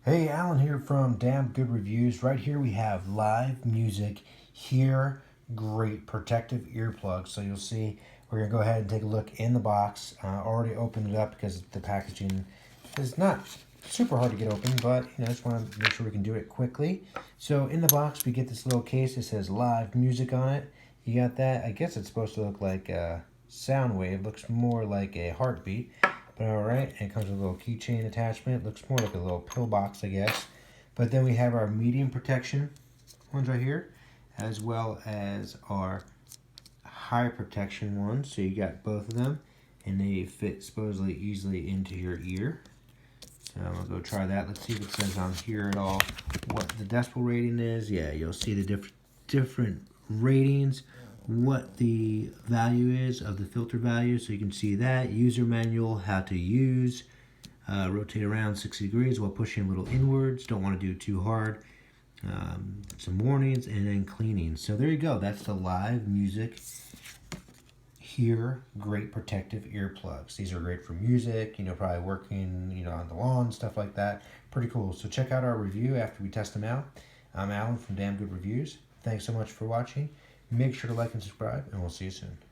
Hey, Alan here from Damn Good Reviews. Right here we have Live Music HearGreat Protective Earplugs. So you'll see we're going to go ahead and take a look in the box. Already opened it up because the packaging is not super hard to get open, but just want to make sure we can do it quickly. So in the box we get this little case that says Live Music on it. You got that. I guess it's supposed to look like a sound wave. Looks more like a heartbeat. Alright, and it comes with a little keychain attachment. Looks more like a little pill box, I guess. But then we have our medium protection ones right here, as well as our high protection ones. So you got both of them, and they fit supposedly easily into your ear. So I'm going to go try that. Let's see if it says on here at all what the decibel rating is. Yeah, you'll see the different ratings, what the value is of the filter value, so you can see that. User manual, how to use, rotate around 60 degrees while pushing a little inwards, don't want to do too hard, some warnings, and then cleaning. So there you go, that's the Live Music HearGreat Protective Earplugs. These are great for music, probably working, on the lawn, stuff like that. Pretty cool. So check out our review after we test them out. I'm Alan from Damn Good Reviews. Thanks so much for watching. Make sure to like and subscribe, and we'll see you soon.